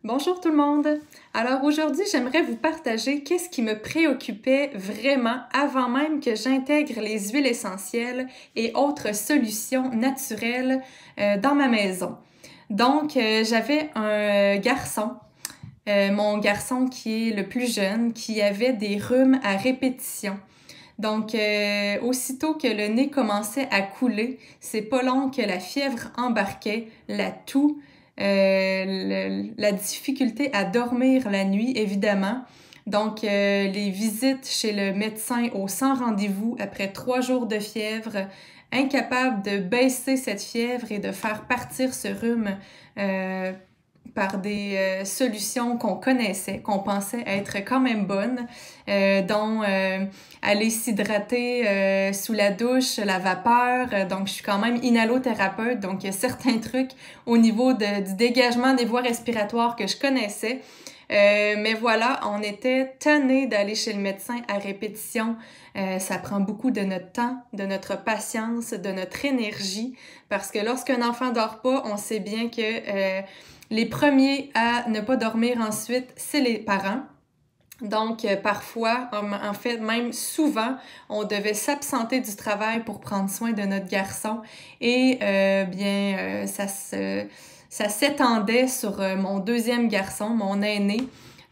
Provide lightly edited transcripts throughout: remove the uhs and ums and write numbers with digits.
Bonjour tout le monde! Alors aujourd'hui, j'aimerais vous partager qu'est-ce qui me préoccupait vraiment avant même que j'intègre les huiles essentielles et autres solutions naturelles dans ma maison. Donc, j'avais un garçon, mon garçon qui est le plus jeune, qui avait des rhumes à répétition. Donc, aussitôt que le nez commençait à couler, c'est pas long que la fièvre embarquait, la toux, la difficulté à dormir la nuit, évidemment. Donc, les visites chez le médecin au sans rendez-vous après 3 jours de fièvre, incapable de baisser cette fièvre et de faire partir ce rhume par des solutions qu'on connaissait, qu'on pensait être quand même bonnes, dont aller s'hydrater sous la douche, la vapeur. Donc, je suis quand même inhalothérapeute, donc il y a certains trucs au niveau du dégagement des voies respiratoires que je connaissais. Mais voilà, on était tannés d'aller chez le médecin à répétition. Ça prend beaucoup de notre temps, de notre patience, de notre énergie, parce que lorsqu'un enfant dort pas, on sait bien que les premiers à ne pas dormir ensuite, c'est les parents. Donc, parfois, en fait, même souvent, on devait s'absenter du travail pour prendre soin de notre garçon et ça s'étendait sur mon deuxième garçon, mon aîné.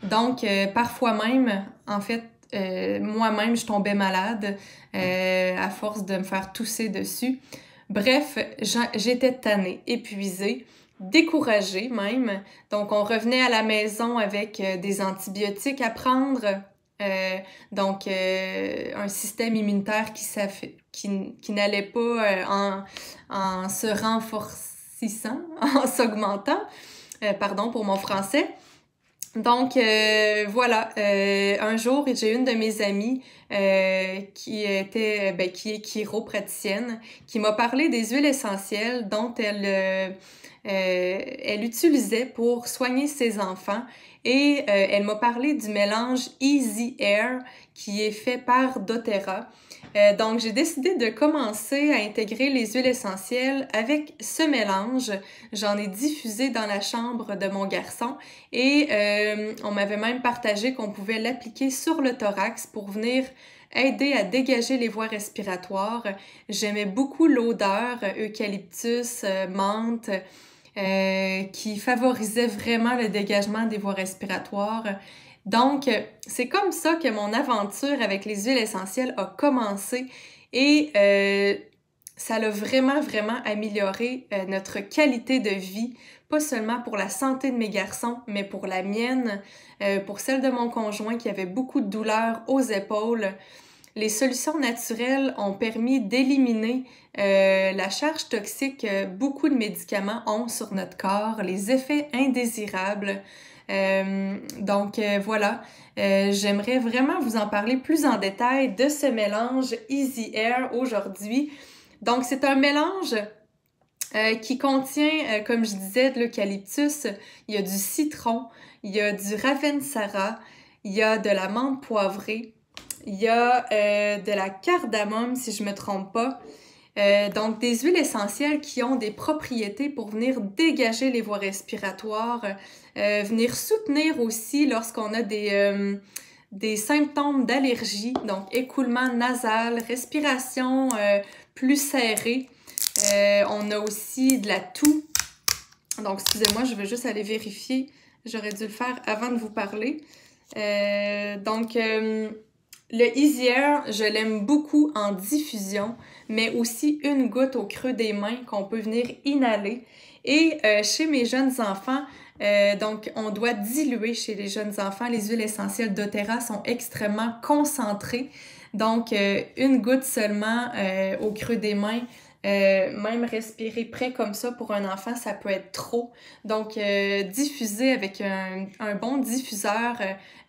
Donc, parfois même, en fait, moi-même, je tombais malade à force de me faire tousser dessus. Bref, j'étais tannée, épuisée, découragée même. Donc, on revenait à la maison avec des antibiotiques à prendre. Un système immunitaire qui n'allait pas en se renforcissant, en s'augmentant. Pardon pour mon français. Donc, voilà, un jour, j'ai une de mes amies qui est chiropraticienne, qui m'a parlé des huiles essentielles dont elle utilisait pour soigner ses enfants et elle m'a parlé du mélange Easy Air qui est fait par doTERRA. Donc, j'ai décidé de commencer à intégrer les huiles essentielles avec ce mélange. J'en ai diffusé dans la chambre de mon garçon et on m'avait même partagé qu'on pouvait l'appliquer sur le thorax pour venir aider à dégager les voies respiratoires. J'aimais beaucoup l'odeur eucalyptus, menthe, qui favorisait vraiment le dégagement des voies respiratoires. Donc, c'est comme ça que mon aventure avec les huiles essentielles a commencé et ça l'a vraiment, vraiment amélioré notre qualité de vie, pas seulement pour la santé de mes garçons, mais pour la mienne, pour celle de mon conjoint qui avait beaucoup de douleurs aux épaules. Les solutions naturelles ont permis d'éliminer la charge toxique que beaucoup de médicaments ont sur notre corps, les effets indésirables. Voilà, j'aimerais vraiment vous en parler plus en détail de ce mélange Easy Air aujourd'hui. Donc, c'est un mélange qui contient, comme je disais, de l'eucalyptus, il y a du citron, il y a du ravensara, il y a de la menthe poivrée, il y a de la cardamome, si je me trompe pas. Donc, des huiles essentielles qui ont des propriétés pour venir dégager les voies respiratoires, venir soutenir aussi lorsqu'on a des symptômes d'allergie, donc écoulement nasal, respiration plus serrée. On a aussi de la toux. Donc, excusez-moi, je vais juste aller vérifier. J'aurais dû le faire avant de vous parler. Le Easy Air, je l'aime beaucoup en diffusion, mais aussi une goutte au creux des mains qu'on peut venir inhaler. Et chez mes jeunes enfants, on doit diluer chez les jeunes enfants. Les huiles essentielles doTERRA sont extrêmement concentrées. Donc, une goutte seulement au creux des mains. Même respirer près comme ça pour un enfant, ça peut être trop. Donc, diffuser avec un bon diffuseur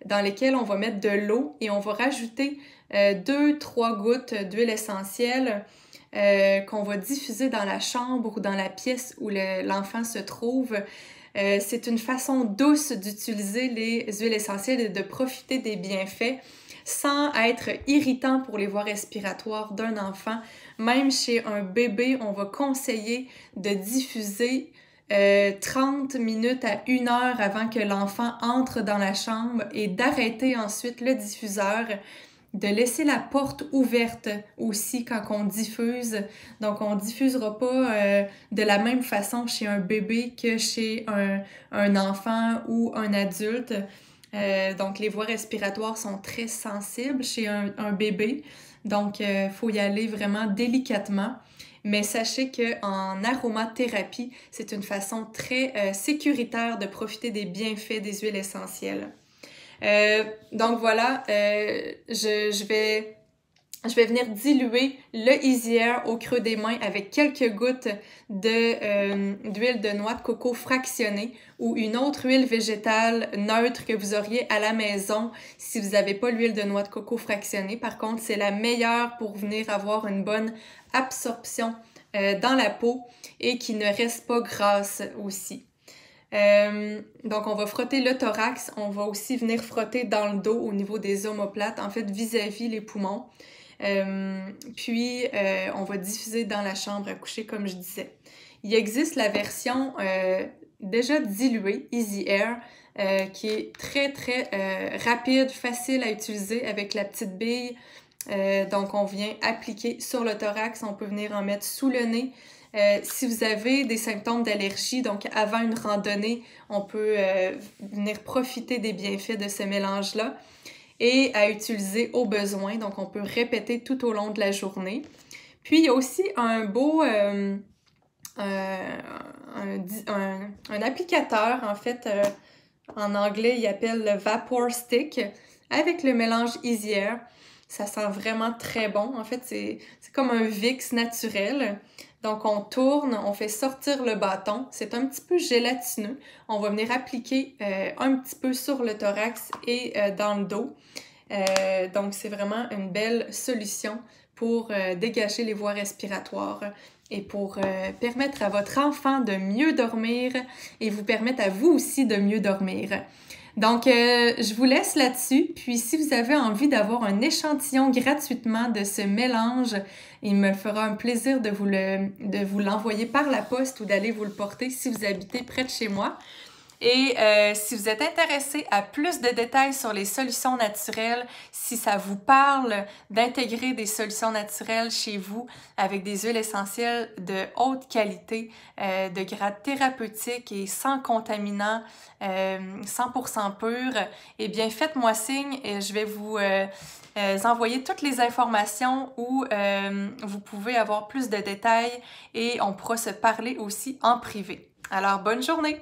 dans lequel on va mettre de l'eau et on va rajouter 2-3 gouttes d'huile essentielle qu'on va diffuser dans la chambre ou dans la pièce où l'enfant se trouve. C'est une façon douce d'utiliser les huiles essentielles et de profiter des bienfaits sans être irritant pour les voies respiratoires d'un enfant. Même chez un bébé, on va conseiller de diffuser 30 minutes à 1 heure avant que l'enfant entre dans la chambre et d'arrêter ensuite le diffuseur, de laisser la porte ouverte aussi quand on diffuse. Donc, on diffusera pas de la même façon chez un bébé que chez un enfant ou un adulte. Donc, les voies respiratoires sont très sensibles chez un bébé. Donc, faut y aller vraiment délicatement. Mais sachez qu'en aromathérapie, c'est une façon très sécuritaire de profiter des bienfaits des huiles essentielles. Donc voilà, je vais venir diluer le Easy Air au creux des mains avec quelques gouttes d'huile de noix de coco fractionnée ou une autre huile végétale neutre que vous auriez à la maison si vous n'avez pas l'huile de noix de coco fractionnée. Par contre, c'est la meilleure pour venir avoir une bonne absorption dans la peau et qui ne reste pas grasse aussi. Donc, on va frotter le thorax, on va aussi venir frotter dans le dos au niveau des omoplates, en fait vis-à-vis les poumons. Puis, on va diffuser dans la chambre à coucher, comme je disais. Il existe la version déjà diluée, Easy Air, qui est très, très rapide, facile à utiliser avec la petite bille. Donc, on vient appliquer sur le thorax, on peut venir en mettre sous le nez. Si vous avez des symptômes d'allergie, donc avant une randonnée, on peut venir profiter des bienfaits de ce mélange-là et à utiliser au besoin. Donc, on peut répéter tout au long de la journée. Puis, il y a aussi un beau un applicateur, en fait, en anglais, il appelle le Vapor Stick, avec le mélange Easy Air. Ça sent vraiment très bon. En fait, c'est comme un Vicks naturel. Donc, on tourne, on fait sortir le bâton. C'est un petit peu gélatineux. On va venir appliquer un petit peu sur le thorax et dans le dos. Donc, c'est vraiment une belle solution pour dégager les voies respiratoires et pour permettre à votre enfant de mieux dormir et vous permettre à vous aussi de mieux dormir. Donc, je vous laisse là-dessus. Puis, si vous avez envie d'avoir un échantillon gratuitement de ce mélange, il me fera un plaisir de vous l'envoyer par la poste ou d'aller vous le porter si vous habitez près de chez moi. Et si vous êtes intéressé à plus de détails sur les solutions naturelles, si ça vous parle d'intégrer des solutions naturelles chez vous avec des huiles essentielles de haute qualité, de grade thérapeutique et sans contaminants, 100% pur, eh bien faites-moi signe et je vais vous envoyer toutes les informations où vous pouvez avoir plus de détails et on pourra se parler aussi en privé. Alors, bonne journée!